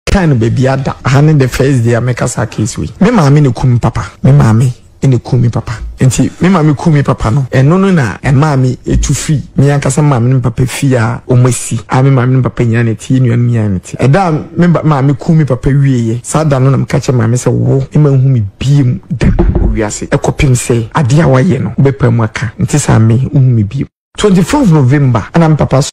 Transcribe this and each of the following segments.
Kind of baby ada hand the first day I make us a case we me mama ne kumi papa me mama ne kumi papa enti me mama kumi papa no eno no na e mama etufi me ankasa mama ne papa fia omasi a me mama ne papa nya ne tie nua nya ne tie eda me mama kumi papa wieye sada no na mka che mama se wo e ma hu me biem da wiase e kopim se ade a waye no bepam aka enti sa me hu me biem 24th November ana me papa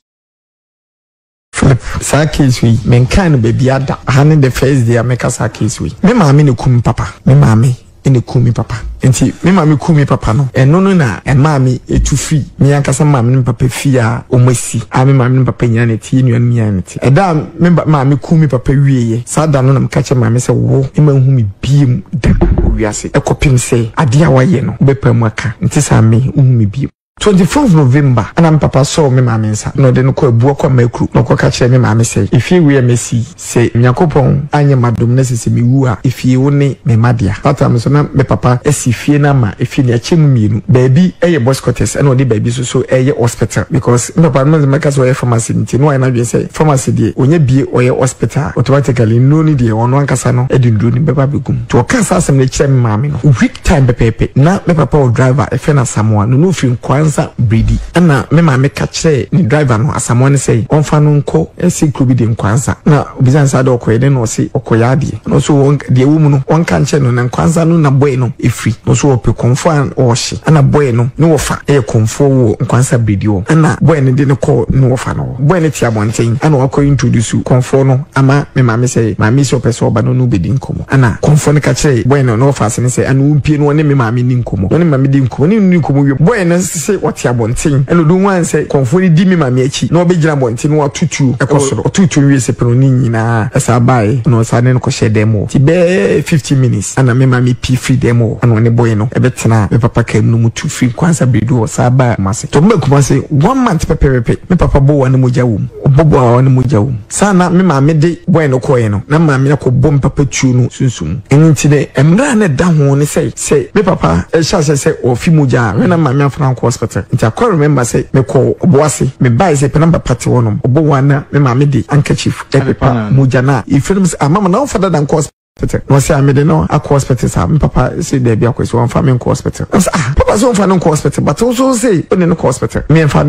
Philip, sa case we men kind baby ada hand the first day I make us a case we me mama ne kumi papa me mama ne kumi papa enti me mama kumi papa no eno no na e mama etufi me ankasa mama ne papa fia omasi a me mama ne papa nya ne tie nua nya ne tie eda me mama kumi papa wieye sada no na mka che mama se wo e ma hu me biem da wiase e kopim se ade a waye no bepam aka enti sa me hu me biem 24th November and papa saw me mama nsa no de no ko abuo kwa makru no ko ka kire me mama say ifie we mesi say nyakopon anye madom na sese me wu a ifie wo ne me madia patam so na me papa esifie na ma ifie ne achemu mienu baby eye boss quarters and odi baby so eye hospital because me papa no make us we pharmacy nti no na we say pharmacy de onye bie oye hospital automatically no ni de ono ankasa no edindro ni beba begum to kasa asem na kire me mama no week time pepepe na me papa o driver e fe na Samoa no fi nkwanza bredi ana me ma me ka kire ni driver no Asamoa ne say onfa no nko esi klubi de nkwanza na obizan sa de okoye no se okoya ade no so won de wo mu no won ka nche no na nkwanza no na boy no efri no so ope konfo an ohye ana boy no ne wofa e konfo wo nkwanza bredi wo ana boy ne de ne ko ne wofa no boy ne ti abonten ana wako introduce konfo no ama me ma me say ma me so person oba no no bedi nkomo ana konfo ne ka kire boy no wofa se ne say ana umpie no ne me ma me ni nkomo no ne ma me di nkomo ni nkomo wi boy ne say wati abonten eno do wan say konfo ni di me ma me achi na obegyina abonten no atutu ekosoro atutu wi se peno ni nyina esa bai no sa ne ko she demo ti be 50 minutes ana me ma me pi free demo ana ne boy no ebetena me papa ka no mutu free kwanza bredo sa ba mase to me kuma say 1 month peperepe me papa bo wa ne moja wum obobo wa ne moja wum sana me ma me de boy no koye no na ma me ko bom papa tu no sunsum enti de emra ne da ho ne say me papa e sha say ofi moja we na ma me afran ko hospital nti I remember say me ko oboase me buy say penamba party wonom obowana me ma me di handkerchief epepa mujana ifirms amama na ofada dan ko hospital no say amede no akọ hospital sa me papa say there be akọ so on fa me ko hospital papa so on fa no ko hospital but also say on no ko hospital me fa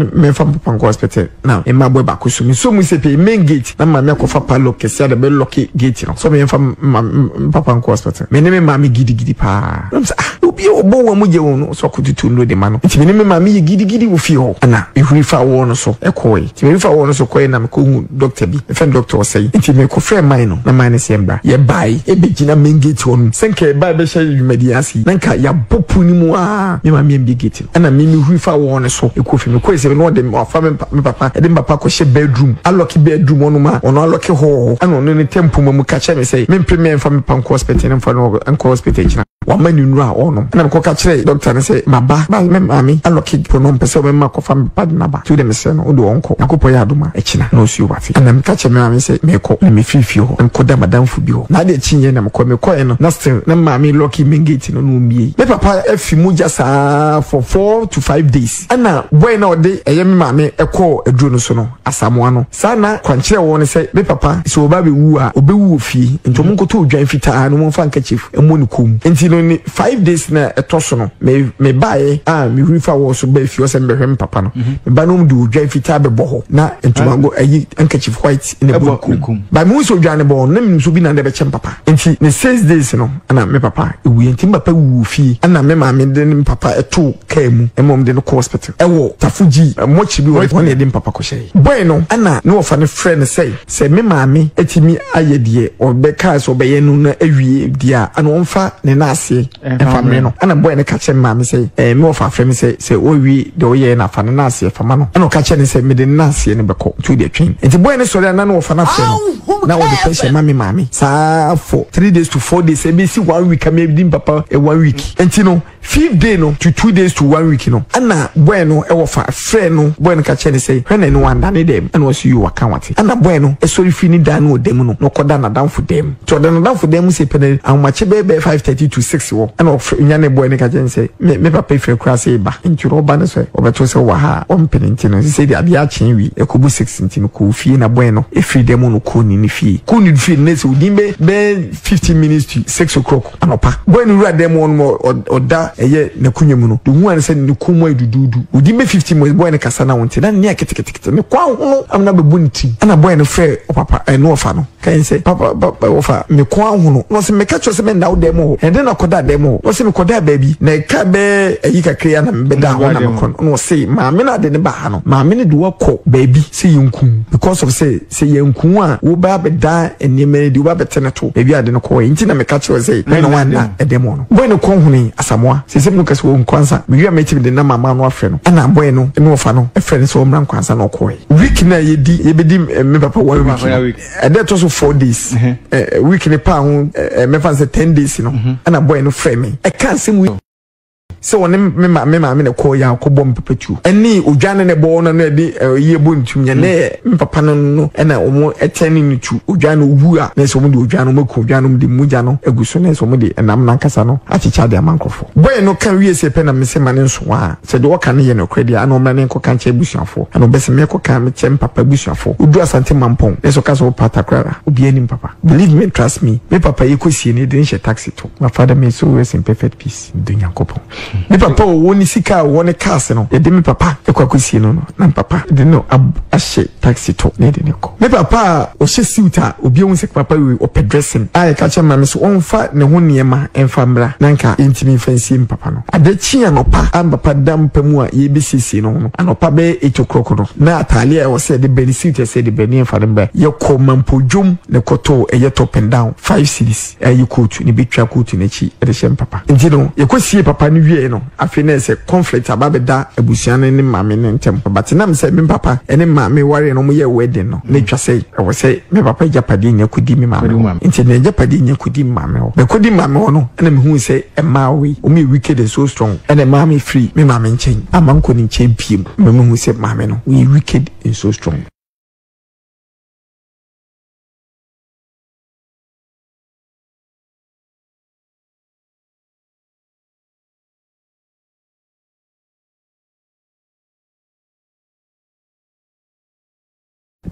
papa ko hospital now e ma boy ba ko so mu say pay main gate na ma me ko fa palo kesi da be lock gate no so me fa papa ko hospital me ne me ma me gidi pa obi obo wa mu je won so ko tutu no de ma no nti me ne me ma me gidi wo fi ho ana ehuri fa wo no so e ko yi ti me fa wo no so ko na me ko hu doctor bi e fa doctor say nti me ko frɛ man no na man ne se mbra ye bai begina mengate on senke ba be sha yumadiasi nanka ya bopu ni mu a me ma me mbigate ana me huifa won so ekofi me ko se no de afa me papa e de papa ko she bedroom aloki bedroom onu ma ono aloki ho ana ono ne tempo mu ka che me say me premier fa me panko hospital ne fa no anko hospital kina wa mani nu a ono ana ko ka che doctor ne say maba ba me mami aloki pronom pese me ma ko fa me pad na ba tu de me se no o do onko yakopo ya aduma e kina no su wa fi ana me ka che me mami say me ko me fifi ho enko da madam fu bi ho na de chinye na me ko no na still na mami lucky mengate no no mie me papa afi muja sa for 4 to 5 days ana boy na ode eye me mami ekọ eduro no so no Asamoa no sana kwankire wo ne say me papa so oba be wu a obewu ofie ntomo nkoto odwan fitaa no mo fa nkachif emo ne kom enti no ni 5 days na etoso no me bae me rifa wo so ba fi o se mbehwe me papa no me ba no do odwan fitaa be bo ho na ntomo go ayi nkachif white in a book ba mu so odwan ne bo na mi so bi na de be chem papa enti ne 6 days no ana me papa ewu enti papa wu fi ana me ma me de me papa eto kamu emom de no hospital ewo tafuji mochi bi won e de papa ko shey boy no ana no ofa ne friend say me ma me etimi ayedie obeka so be ye no na awie dia ana onfa ne na ase family no ana boy ne ka che maame say me ofa frame say owi de oye na fa na ase fama no ana ka che ne say me de na ase ne beko to de twin enti boy ne sori na ofa na fe no na wo de pressure maame sa for 3 days to 4 days e be si 1 week am be papa 1 week enti no 5 day no to 2 days to 1 week no ana boy no e wo fa frɛ no boy no ka che ne say hwe na no wanda ne dem ana so you waka wate ana boy no e sori fini da no dem no no koda na down for dem to da na down for dem say pene amache be 5:30 to 6 wo ana nya ne boy ne ka che ne say me papa frɛ kura say ba nturo ba ne so obeto say wa ha o mpene ntino say de ade a chen wi e kobu 6 ntino ko fie na boy no e free dem no ko ni fie ko ni fie ne say odi be 15 minutes to 6 o'clock anopa boy no wura dem no oda eye na kunyamu no de hu an say ne kumu edududu odi be 15 minutes boy ne kasa na wonte na ne aketekete ne kwa hu amna bebu nti ana boy no frɛ o papa no ofa no kan say papa ofa me kwa hu no say me ka cho say me na wo dem ho e de na koda dem ho no say me koda baby na ka be ayi kakria na me da ho na me kon no say maame na de ne ba ha no maame ne de wako baby say yunku because of say yunku a wo ba be da eneme de wo ba betene to baby ade no ko nti na me ka cho say me no wan na e dem no boy no kon hu ni asamoa say se me no ka so nkwansa me wi ameti de na mama no afre no ana boy no no ofa no e frɛ ne so mra nkwansa no ko week na ye bedi me papa 1 week e de to so 4 days week ne pa hu me fa say 10 days no ana boy no frɛ me e kan se mu so woni me maame ne ko ya ko bom pepetu eni odwane ne bo no na de ye bo ntum nya ne me papa no na omo eteni ntu odwane owu a na so mo de odwane mako odwane mo de muja no aguso na so mo de enam na nkasa no achicha de amankofo boy no kan wie se pe na me se mane nso a se de woka ne ye no kredi ana o mane nko kan che busuafo ana be se me ko kan me che papa busuafo odu asante mampon na so ka so pata krara obi ani papa believe me trust me me papa ye ko sie ne de nche taxi to my father me so rest in perfect peace dunya kopon me papa woni sika woni cars no e de me papa e kwa kosie no na papa de no ahye taxi to ne de ne ko me papa o hye suita obi ohun se papa we o dressing ai ka che ma me so onfa ne ho niema enfa mbra nanka intimi fancy me papa no ade chia no pa am papa dam pamu a ye besisi no anopa be etokro no na atale e wo se de beni suita se de beni enfa de ba ye ko mampodwom ne koto e ye top and down 5 cities e ye coat ni betwa coat na chi e de shem papa nti no ye kosie papa ni wie no afine se conflict ababeda abusuane ne maame ne ntem but na me se me papa ene maame ware no mo ye wedding no na twa sei e wo se me papa japade nya kudi me maame nti ne japade nya kudi maame ho be kudi maame ho no na me hu se e maawe o me wicked and so strong ene maame free me maame nchen amanko ni nchen piem me hu se maame no we wicked and so strong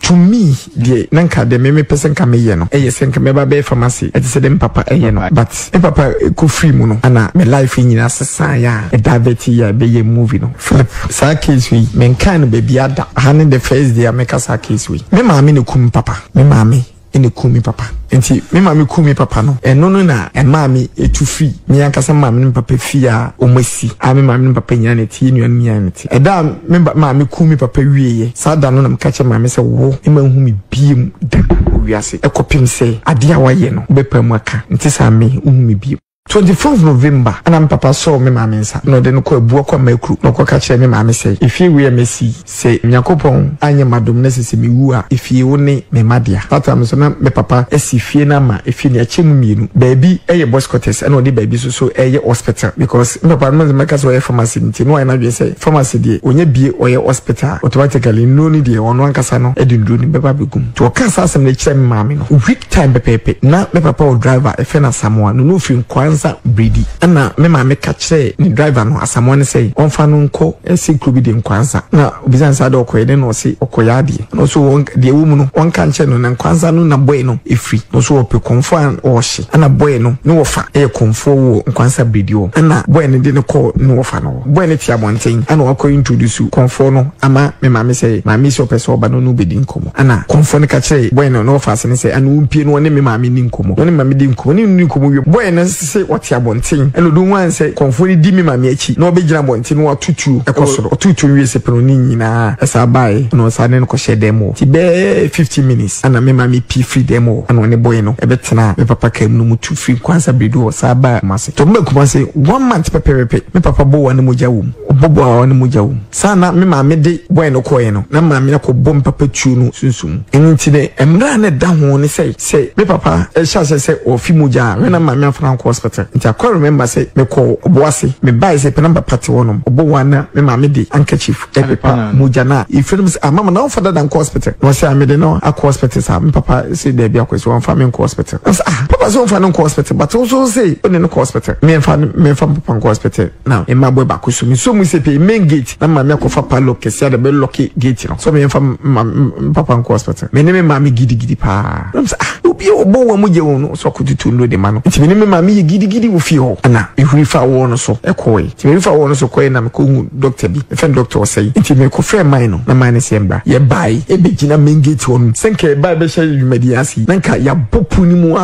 to me the nanka de me person ka me ye no e senka me ba be pharmacy e se dem papa e ye no but e papa ko free mu no ana me life nyina sesa ya e daveti ya be ye movie no Philip sa case we men kan be bia da hanin the first day make sa case we me maame ne kum papa me maame ene kumi papa enti me maame kumi papa no eno no na e maame etu free me yankasa maame ne papa fi a omasi a me maame ne papa nyane ti nuan nyane ti e da me maame kumi papa wieye sa da no na mka che maame se wo e ma hu me biem da wiase e kopim se ade a waye no be pamu aka enti sa me hu me biem 24th November ana papa saw me maame nsa no de no ko abuo kwa makru no ko ka kire me maame say ifie we mesi say nyakopon anye madom na sese me wu a ifie wo ne me madia tata me so na me papa esifie na ma ifie ne achemu mienu baabi eye boys quarters ana odi baabi so eye hospital because me papa no make us pharmacy nti no na dwe say pharmacy die onye bie oye hospital automatically no ni die ono ankasa no edindru ni beba begum to ka sa asem na kire me maame no week time pepepe na me papa o driver e fe na Samoa no fi nkwanza bredi ana me maame ka kire ni driver no Asamoa ne say onfa no nko esi klubi de nkwanza na obizan sa de okoyede no si okoyade no so de ewum no onka nche no na nkwanza no na boy no efri no so ope konfo o hye ana boy no ne wofa e konfo wo nkwanza bredi o ana boy ne de ne ko ne wofa no boy ne tia bonten ana wako introduce konfo no ama me maame say maame si opeso oba no no bedi nkomo ana konfo ne ka kire boy no no wofa se ne say ana umpie no ne me maame ni nkomo no ne maame di nkomo ni nkomo boy ne say se wate abonten eno do wan se konfo ni di me maame achi na obegina abonten no atutu ekosoro atutu wie se peno ni nyina esa bae no sa ne ko she demo ti be 50 minutes ana me maame pi free demo ana ne boy no ebetena me papa kam no mutu free kwanza bredo sa ba mase to me kuma se 1 month peperepe me papa bo wan mo jawum obobo wan mo jawum sana me maame de boy no ko no na maame na ko bom papa tu no sunsum enti ne emra ne da ho ne say me papa e sha say ofi moja we na maame afran ko hospital nti I remember say me ko oboase me buy say penamba party wonom obo wana me maame de handkerchief epepa moja na ifirms mama na ofada dan ko hospital no say me de no akọ hospital sa me papa say there be akwese won fa me ko hospital papa so fa no ko hospital but also say oni no ko hospital me fa papa ko hospital now e ma boy ba ko so me so mu say pe main gate na maame akofa palo kese da be lock gate no so me fa papa ko hospital me ne me maame gidi pa obi obo wa moje won so ko tutu no de ma no nti me ne me maame ye gidi wo fi ho ana ehuri fa wo no so ekoi ti me fa wo no so koi na me ko hu doctor bi e fen doctor say nti me ko frɛ man no na man se mbra ye bai e be gina main gate won senke bai be hye yumadiasi nanka ya popu ni mu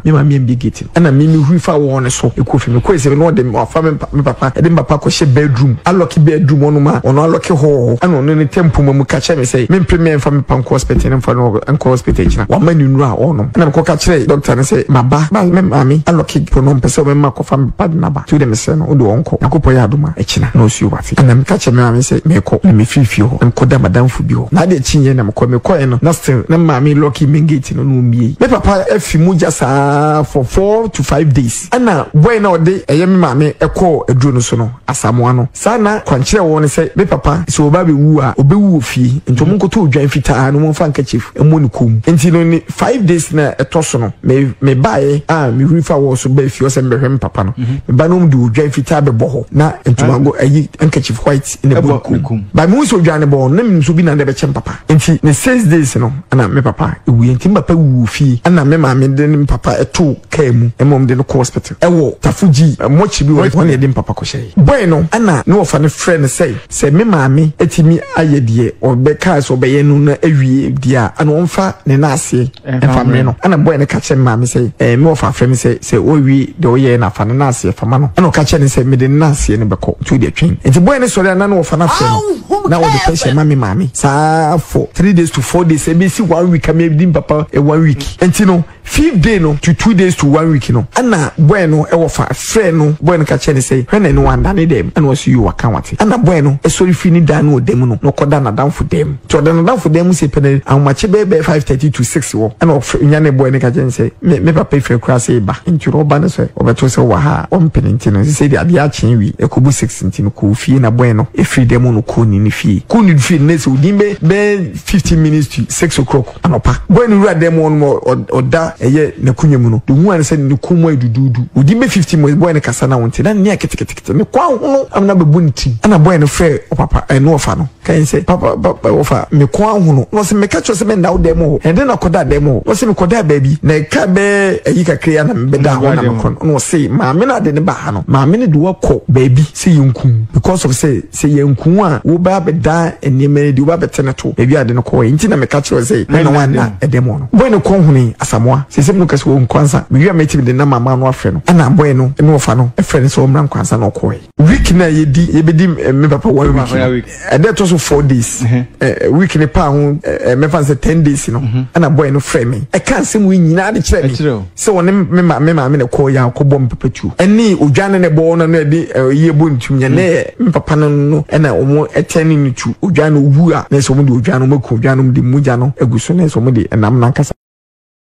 me maame mbi gate ana me huri fa wo no so e ko fi me ko se no de me fa me papa e de papa ko hye bedroom aloki bedroom ono ma ono aloki ho ana ono ne tempo mu ka che me say me premier fa me pan ko hospital ne fa no an ko hospital china wa mani nu a ono ana ko ka che doctor ne say baba me maame aloki pronom pese me ma ko fa me pad na ba to de me say no do onko akopo ya aduma e china no si wati ana me ka che me maame say me ko me fifi ho ko da madam fu bi ho na de chinye na me ko no na still na maame lucky mengate no no mie me papa afi mu jasa for 4 to 5 days ana boy na ode eye me maame ekọ eduro no so no asamoa no sana kwankire wo ne say me papa so oba be wu a obewu ofie nto mo nkoto odwan fitaa no mo fa handkerchief emo ne kum enti no ni 5 days na etoso no me bae me rifa wo so ba fie o se mbehwe me papa no me ba no mdu odwan fitaa be boho na ntomago ayi handkerchief white in a kum ba me so odwan ne bo na me so bi na de be chem papa enti ne 6 days no ana me papa ewu enti papa wu ofie ana me maame de me papa eto kamu emom de no hospital ewo tafuji mochi bi won e de papa ko shey boy no ana no ofa ne friend say me maame etimi ayedie obeka so be yenu na awie dia ana onfa ne na ase efa me no ana boy ne ka che maame say me ofa frem say owie de oye na fa ne na ase efa ma no ana ka che ne say me de na ase ne beko to de twin enti boy ne sori ana no ofa na frem na wo de pressure maame sa for 3 days to 4 days e be si 1 week am di papa 1 week enti no 5 day no to 2 days to 1 week no ana boy no e wo fa frɛ no boy no ka che ne say hwene no wanda ne dem ana so you waka wate ana boy no e sori fi ni dan no dem no koda na dan fu dem to da na dan fu dem se pene amache be 5:30 to 6 wo ana nya ne boy ne ka che ne say me papa frɛ kura say ba nturo ba ne so obeto se wa ha o mpene ntino se de ade a chen wi e ko bu 6 ntino ko fi na boy no e free dem no ko ni fi ko ni fi ne se odimbe be 15 minutes to 6 o'clock anopa boy no ru dem on mo oda eye na kunyemu no do hu an se ne kumu adududu odimbe 15 minutes boy ne kasa na wonte na ne ketekete ne kwa hu amna bebu nti ana boy no frɛ o papa no ofa no kan se papa ofa me kwa hu no se me ka cho se me na dem ho e de na koda dem ho no se me koda baby na ka be ayi kakre na me beda ho na me kon no se ma me na de ne ba ha no ma me ne de wako baby se yinkum because of say yinkum a wo ba beda enime de wo ba beteneto baby ade no ko nti na me ka cho se me no wan na e dem no boy no kon hu ni asamoa se se me ka se wo nkwansa me wi me de na mama no afre no ana boy no no ofa no e frɛ ne so omran kwansa no ko week na ye bedi me papa 1 week and that also 4 days week ne pa ho me fan say 10 days no ana boy no frɛ me e kan se mu nyina de kyerɛ me so won me ma me ne ko ya ko bom pepetu eni odwane ne bo no na de ye bo ntum nya ne me papa no na omo etani ni tu odwane owu a na so mo de odwane mo ko odwane mo de muja no eguso na so mo de enam na kasa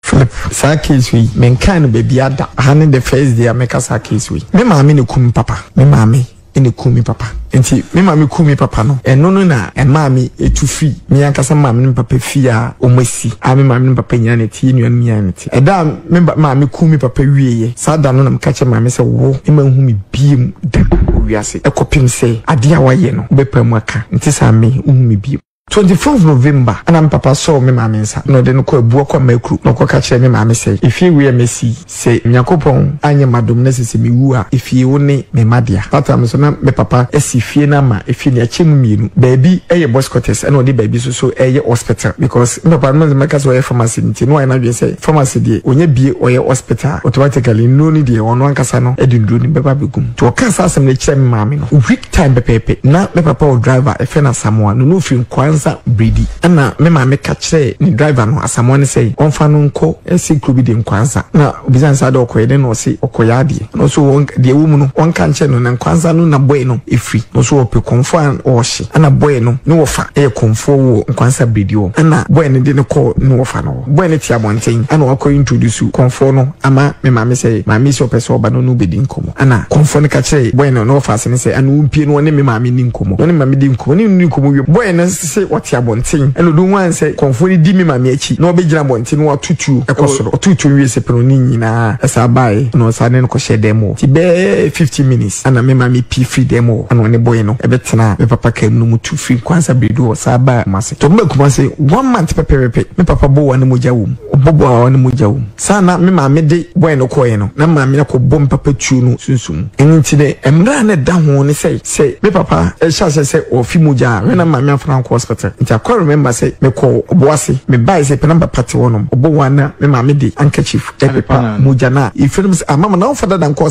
Philip sa case we men kan baby ada hanen the first day make sa case we me maame ne kum papa me maame ene kumi papa enti me maame kumi papa no eno no na maame etu free me ankasa maame ne papa fi a omasi a me maame ne papa nya ne ti nuan mi nya ne ti eda me maame kumi papa wieye sa da no na mka che maame se wo e ma hu me biem da wiase ekopim se ade a waye no be pa mu aka enti sa me hu me biem 24th November ana me papa saw me maame nsa no de no ko abuo kwa makru no ko ka kire me maame say ifie we mesi say nyakopon anye madom na sese me wu a ifie wo ne me madia pata me so na me papa esifie na ma ifie ne achemu mienu baabi eye boys quarters ana odi baabi so eye hospital because me papa me make so eye pharmacy nti no na dwe say pharmacy die onye bie oye hospital automatically no ni die ono ankasa no edinduro ni beba begum to ka sa asem na kire me maame no week time bepepe na me papa o driver e fe na Samoa no fi Kwanza bredi ana me maame ka kire ni driver no Asamoa ne say onfa no nko esi klubi de Kwanza na obizan sa de okoye no si okoya ade no so de ewum no onka nche no na Kwanza no na boy no efri no so ope konfo an ohye ana boy no ne wofa e konfo wo Kwanza bredi wo ana boy ne de ne ko ne wofa no boy ne tia bonten ana wako introduce konfo no ama me maame say maame si opeso oba no no bedi nkomo ana konfo ne ka kire boy no no wofa se say ana umpie no ne me maame ni nkomo no ne maame di nkomo ni nkomo wi boy ne se wotia bonten eno do wan say konfo ne di me maame achi no obegyina bonten no atutu ekosoro otutu wi se pero ni nyina asa bai no sa ne ko she demo ti be 50 minutes ana me maame pi free demo ana ne boy no ebetena me papa ka no mutu free Kwanza bredo sa ba mase to me kuma say 1 month peperepe me papa bo wa ne moja wum obobo wa ne moja wum sana me maame de boy no koye no na maame na ko bom papa tu no sunsum enti de emra ne da ho ne say me papa e sha say ofi moja we na maame afran ko hospital enti akwa remember say me ko oboase me bai say penamba party wonom obo na me maame de handkerchief e pepa moja na ifirms amama na ofada dan ko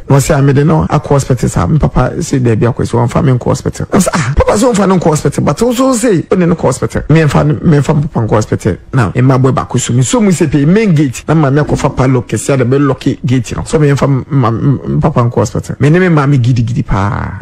no say amede no akọ hospital sa me papa say there be akwese won fa me ko hospital papa so won fa no ko hospital but so say oni no ko hospital me fa papa ko hospital now e ma boy ba ko so mu say pay main gate na ma me ko fa pa lock se ada be lock gate no so me fa papa ko hospital me ne me ma me gidi pa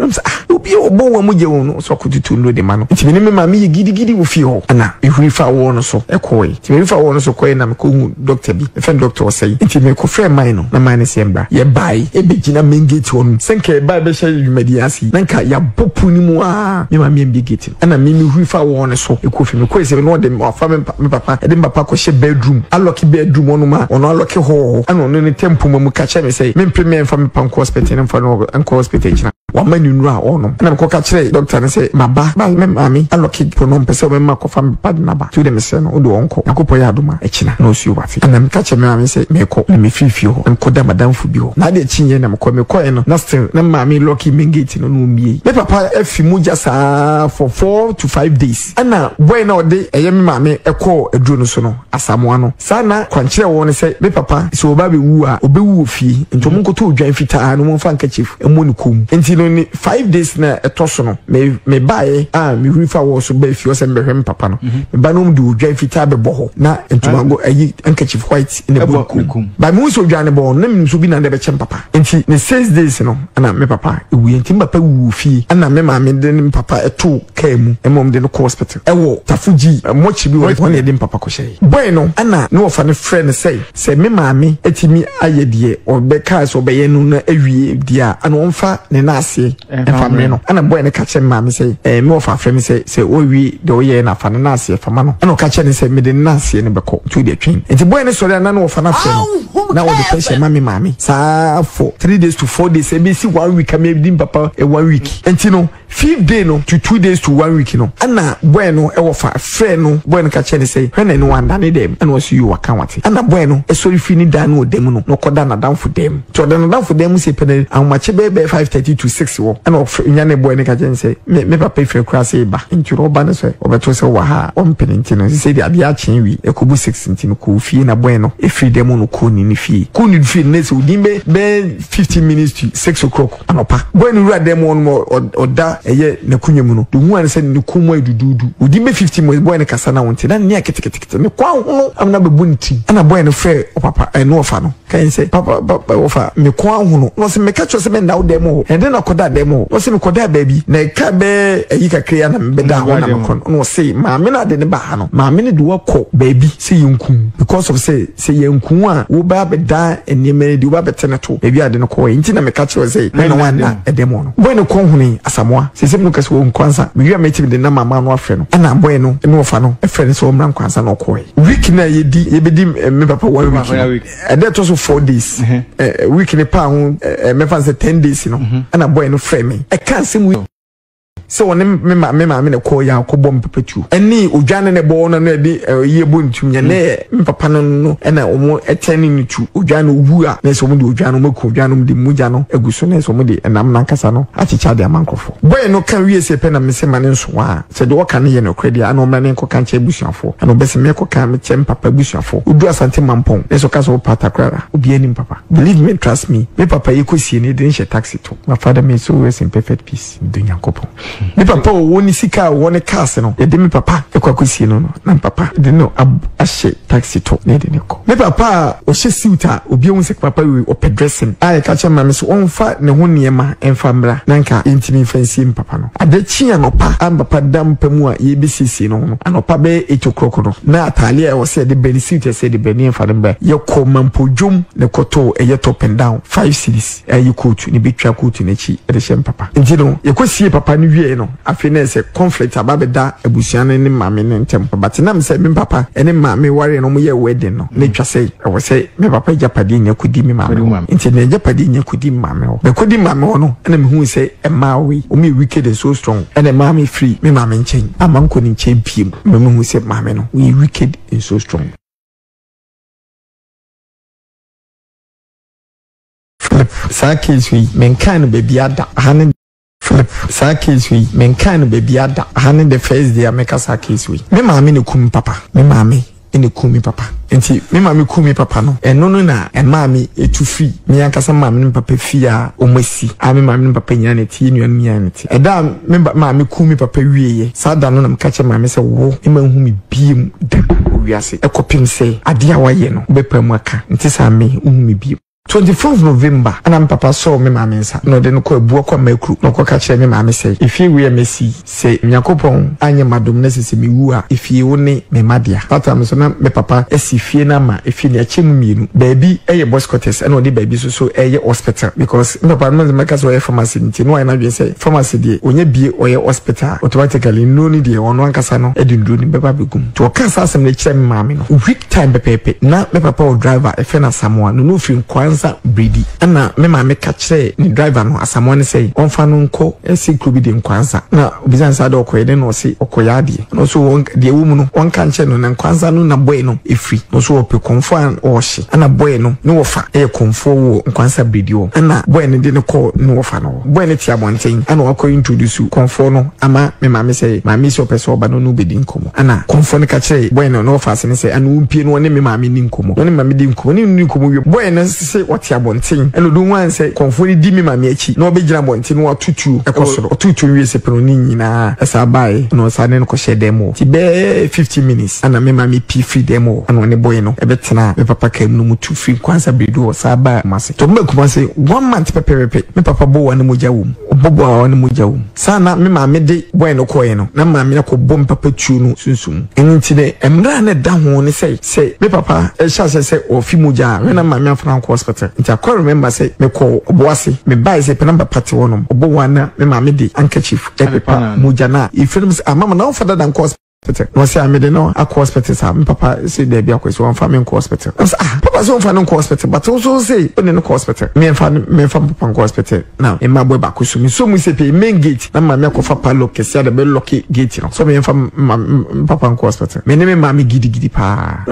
obi obo wa mu je won so ko tutu no de ma no nti me ne me ma me gidi wo fi ho ana e huri fa wo no so e ko yi ti me fa wo no so ko na me ko hu doctor bi e fa doctor say nti me ko frɛ man no na man ne se mbra ye bai begina mengate on senke ba be sha yumadiasi nanka ya bopu ni mu a me ma me gate ana me huifa won so ekofi me ko se no de afa me papa e de papa ko she bedroom aloki bedroom onu ma ono aloki ho ana ono ne tempo mu ka che me say me mpre me fa me pan ko hospital en fa no en ko hospital china wa mani nu a ono ana ko ka kire doctor ne say maba ba me mami aloki pronom pese me ma ko fa me pad na ba tu de me se no o do onko yakopo ya aduma e china no su wa fi ana me ka che me mami say me ko me fifi ho en ko da madam fu bi ho na de chinye na me ko no na still na mami lucky mengate no no mie me papa afi mu jasa for 4 to 5 days ana boy na ode eye me mami ekọ eduro no so no Asamoa no sana kwankire wo ne say me papa so oba be wu a obewu ofie ntomo nkoto odwan fitaa no mo fa nka chief emu ne kom enti no ni 5 days na etoso no me bae me rifa wo so ba fi o se mbehwe me papa no me ba no mu de odwan fitaa be boho na ntomo go ayi nka chief white in the book ba mu so odwan ne bo na me so bi na de be chem papa enti ne 6 days no ana me papa ewu enti papa wu fi ana me maame de me papa eto kaemu emom de no hospital ewo tafuji mochi bi won de papa ko shey boy no ana no ofa ne friend say me maame etimi ayedie obeka so be ye no na awie dia ana onfa ne na ase efa me no ana boy ne ka che maame say me ofa friend say o wi de o ye na fa ne na ase efa ma no ana ka che ne say me de na ase ne beko tu de twin enti boy ne so na no ofa na friend na o de pressure maame sa for 3 days to 4 days e see 1 week am dim papa 1 week enti no 5th day no to 2 days to 1 week no ana boy no e wo fa friend no boy no ka che ne say hwe na no wanda ne dem ana so you waka wate ana boy no e sorry fini dan no dem no koda na dan for dem to dan dan for dem say pene amache be 5:30 to 6 wo ana nya ne boy ne ka che ne say me papa ifre kura say ba enti ro ba ne say obeto say wa ha o mpene enti no say dia dia chen wi e ko bu 6 enti no ko fie na boy no e free dem no ko ni fie ko ni fie ne so dimbe be 15 minutes to 6 o'clock anopa boy no ra dem on mo oda eye na kunyemu no do hu an say ne kumo edududu odi be 50 mo boy ne kasa na wonte na ne aketekete ne kwa hu amna be bunti ana boy no frɛ o papa no ofa no kan say papa ofa me kwa hu no se me ka cho se me na dem ho ende na koda dem ho no se me koda baabi na ka be ayi kakria na me da ho na me kon no se ma me na de ne ba ha no ma me ne do wakɔ baabi se yinku because of say yinku a wo ba be da enime de wo ba betene to baabi ade no kɔ nti na me ka cho say me no wan dem no boy no kon hu ni Asamoa se no kase wo nkwansa me wi ameti de na mama no afrɛ no ana boy no no ofa no afrɛ ne so mra nkwansa no kɔ week na ye bedi me papa 1 week and that also 4 days week ne pa ho me fa say 10 days no ana boy no frɛ me I can't see se woni me maame ne ko ya ko bom pepetu eni odwane ne bo no na de ye bo ntum nya ne me papa no na omo eteni nitu odwane owu a na se omo de odwane mo ko odwane mo de muja no eguso na se omo de enam na nkasa no achicha de amankofo boy no kan wie se pe na me se mane nso a se de woka ne ye no kredi ana omra ne nko kan che busuafo ana obese me ko kan me che papa busuafo odu asante mampon ne so ka so pata krara obi ani papa believe me trust me me papa ye ko sie ne de nche taxi to my father me so rest in perfect peace de nyankopon me papa woni sika woni cars no ye de me papa e kwa ko sie no na papa de no ahye taxi to ne de ne ko me papa o hye suita obi ohun se papa we o dressing ai ka che ma me so onfa ne ho niema enfa mra nanka intimi fancy papa no adachi anopa papa dam pamu a ye bisisi no anopa be etokroko no na atale a wo se de benefit se de beni enfa de ye ko mampodwom ne koto ye top and down 5 cities ye coat ni bitwa coat na chi de shem papa nti no ye ko sie papa no wie no afi na se conflict ababeda abusuan ne maame ne ntem but na me se me papa ene maame ware no mo ye wedding no ne twa se wo se me papa japade nya kudi me maame nti ne japade nya kudi maame ho be kudi maame ho no na me hu se emawe o me wicked and so strong ene maame free me maame nchen amanko ni nchen piem me hu se maame no we wicked and so strong Sakis we men kind baby ada hanen Philip Sakis we men kind baby ada hanen the first day make Sakis we me maame ne kum papa me maame ene kumi papa enti me maame kumi papa no eno no na maame etu free me ankasa maame ne papa fi a omasi a me maame ne papa nya ne tie nuan nya ne tie eda me maame kumi papa wieye sada no na mka che maame se wo e ma hu me biem da wiase ekopim se ade a waye no bepamu aka enti sa me hu me biem 24th November and papa saw me maame nsa no de no ko abuo kwa makru no ko ka kire me maame say ifie we mesi say nyakopon anye madom na sese me wu a ifie wo ne me madia pata me so na me papa esifie na ma ifie ne achemu mienu baabi eye boys quarters and odi baabi so eye hospital because me papa me make so eye pharmacy nti no ina dwe say pharmacy de onye bie oye hospital automatically no ni de ono ankasa no edinduro ni beba begum to ka sa asem na kire me maame no week time pepepe na me papa o driver e fe na Samoa no fi nkwan Brady ana me maame ka kire ni driver no asamo ne sei onfa no nko esi klubi de nkwanza na obizansa de okoyede no si okoya ade no so de ewum no onka nche no na nkwanza no na boy no efri no so ope konfo ohye ana boy no ne wofa konfo wo nkwanza Brady wo ana boy ne de ne ko ne wofa no boy ne tia bonten ana wako introduce konfo no ama me maame sei maame si ope so oba no bedi nkomo ana konfo ne ka kire boy no wofa se ne sei ana upie no ne me maame ni nkomo no ne maame di nkomo ni nkomo wi boy ne se wati abonten eno do wan se konfo ni di mi maame achi no be gira abonten no atutu ekosoro otutu wi se pero ni nyina esa bai no sa ne ko she demo ti be 50 minutes ana me maame pi free demo ana ne boy no e betena me papa kam no mutu free kwanza bredo sa ba mase to me kuma se 1 month pepepepe me papa bo wa ne moja wum obobo wa ne moja wum sana me maame de boy no koye no na maame ko bom papa tu no sunsum enti de emra ne da ho ne se me papa e sha se ofi moja we na maame afran ko hospital nti akwa remember say me ko oboase me buy say pe number party wonom obowana me maame de handkerchief e pepa moja na e films amama na ofada dan ko no say amede no akwa hospital sa me papa say there be akwese one family ko hospital papa so one ko hospital but also say on no hospital me fa papa ko hospital now e ma boy ba ko so mu say pe main gate na ma me ko fa palo kese da be lock gate no so me fa papa ko hospital me ne me ma me gidi pa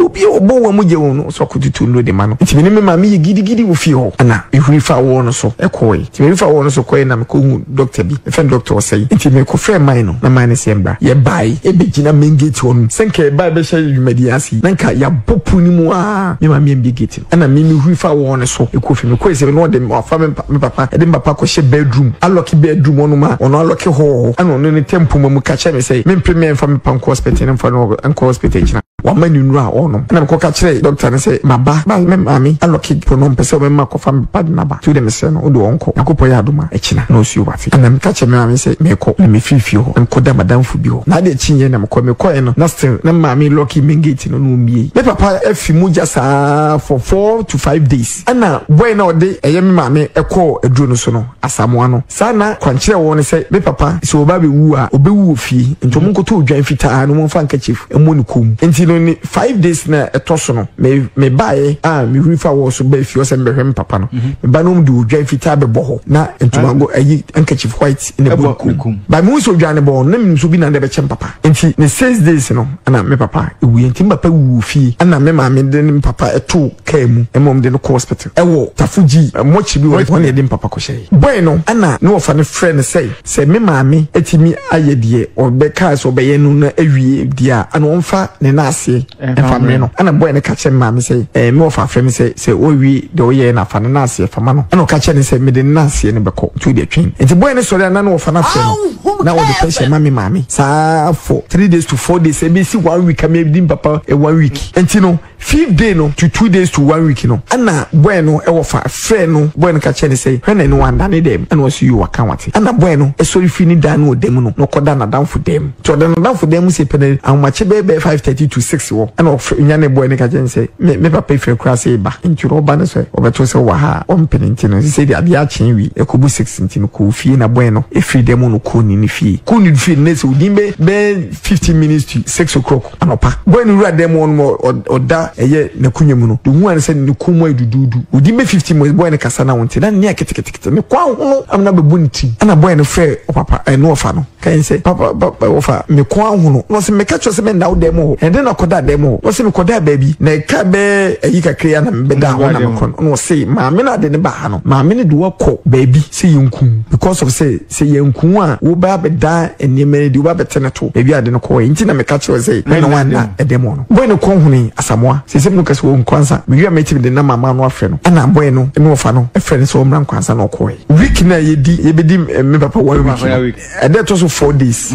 obi obo wa mu je won so ko tutu no de ma no nti me ne me ma me gidi wo fi ho ana e huri fa wo no so e ko ti me fa wo no so ko na me ko hu doctor bi e fa doctor say nti me ko frɛ man no na man ne sembra ye bai begina mengate on senke ba be sha yumadiasi nanka ya popu ni mu a me ma me gate ana me huifa won so e kofi me ko ese no de afa me papa e de papa ko she bedroom aloki bedroom onu ma ono aloki ho ana no ne tempo mu ka che me say me premier fa me pan ko hospital en fa no en ko hospital china wa mani nu a ono ana me ko ka che doctor ne say baba ba me mami aloki pronom pese me ma ko fa me pad na ba tu de me say no do onko akopo ya aduma e china no si wati ana me ka che me mami say me ko me fifi ho en ko da madam fu bi ho na de chinye na me ko no na still na mami lucky mengate no no mie me papa afi mu jasa for 4 to 5 days ana boy na ode eye me mami ekọ eduro no so no asamoa no sana kwankire wo ne say me papa so oba be wu a obewu ofie ntomo nkoto odwan fitaa no mo fa nka chief emo ne kom enti no ni 5 days na etoso no me bae me rifa wo so ba fi o se mbehwe papa no me ba no mdu odwa fita be boho na entumango ayi handkerchief white in a book ba mu so odwa ne bo na me so bi na de be chem papa enti ne 6 days no ana me papa ewu enti papa wu fi ana me ma me de ne papa eto ka mu e mom de no hospital ewo tafuji mochi bi wo ne de papa ko shey boy no ana no ofa ne friend say me ma me etimi ayedie obe ka so be ye no na awie dia ana onfa ne na ase efa me no ana boy ne ka che ma me say me ofa frame say o wi de o ye na fa ne na ase efa ma no ana ka che ne say me de na ase ne be ko to de twin enti boy ne so na no ofa na frame na wo de pressure ma me sa for 3 days to 4 days e be si 1 week am be papa 1 week enti no 5 day no to 2 days to 1 week no ana boy no e wo fa friend no boy no ka che ne say hwe ne wanda ne dem ana wo so you waka wate ana boy no e sorry fi ni dan no dem no koda na dan for dem to dan na dan for dem se pene amache be 5:30 to 6 wo ana nya ne boy ne ka che ne say me papa ife kura say ba nti ro ba ne so obeto se wa ha o mpene nti no se dia dia chen wi e ko bu 6 nti no ko fi na boy no e fi dem no ko ni fi ko ni fi ne se udimbe be 15 minutes to 6 o'clock anopa boy no ra dem no oda eye na kunyemu no de hu an se ne kumu adududu udimbe 15 minutes boy ne kasa na wonte na ne ketekete ne kwa hu amna be bu nti ana boy no fe o papa no ofa no kan se papa ofa me kwa hu no no se me ka cho se me na dem ho ende na koda dem ho no se me koda baby na ka be ayi kakria na me da ho na me kon no se ma me na de ne ba ha no ma me ne de wako baby se yinkun because of say yinkun a wo ba be da eneme de wo ba betene to baby ade no ko nti na me ka cho se me no wanda edem no boy no kon hu ni asamoa se se me no ka se wo nkwansa me wi ameti de na mama no afre no ana boy no no ofa no efre ne so mra nkwansa no ko week na ye bedi me papa 1 week and that also 4 days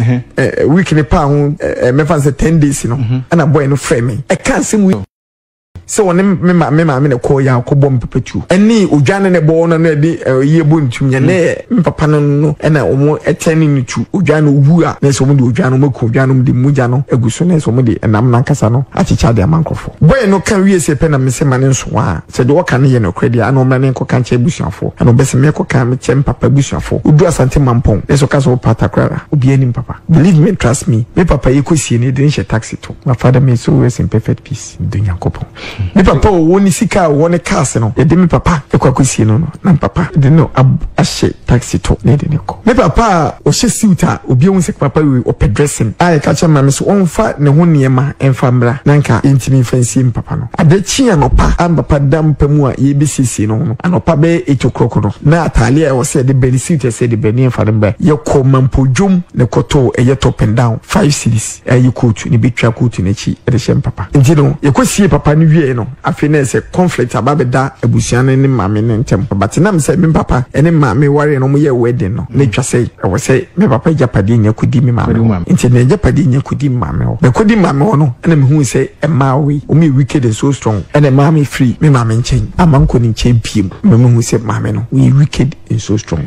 week ne pa ho me fan say 10 days no ana boy no frame me I can't see we so won me ma ne ko ya ko bom pepetu eni odwane ne bo no na de ye bo ntum nya ne me papa no na omo eteni nitu odwane owu a na so mo de odwane mo ko odwane mo de muja no eguso na so mo de enam na nkasa no achicha de amankofo boy no kan wie se pe na me se ma ne nso a se de woka ne ye no kredi ana omra ne ko kan che busuafo ana be se me ko kan me che papa busuafo odu asante mampon ne so ka so pata krara obi ani papa believe me trust me me papa ye ko sie ne de nche taxi to my father me so we in perfect peace dunya kopo me papa woni sika woni cars no e de me papa e kwa kosie no na papa de no ahye taxi to ne de ne ko me papa o hye suita obi ehun se papa we o dressing ai ka cha ma me so onfa ne ho niema enfa mra nanka intimi fancy papa no adachi anopa am papa dam pamu a ye bisisi no anopa be 8 o'clock no na atale e wo se de beni suita se de beni enfa de ba ye ko mampojum ne koto e ye top and down 5 cities e ye coat ni bitwa coat ne chi e de shem papa nti no ye ko sie papa no wie no afine se conflict ababeda abusiane ne mame ne ntem but na me se me papa ene mame ware no mo ye wedding no ne twa sei e wo se me papa japade nya kudi me mame nti ne japade nya kudi mame ho be kudi mame ho no ene me hu se e ma we o me wicked and so strong ene mame free me mame nchen amanko ni nchen piem me hu se mame no we wicked and so strong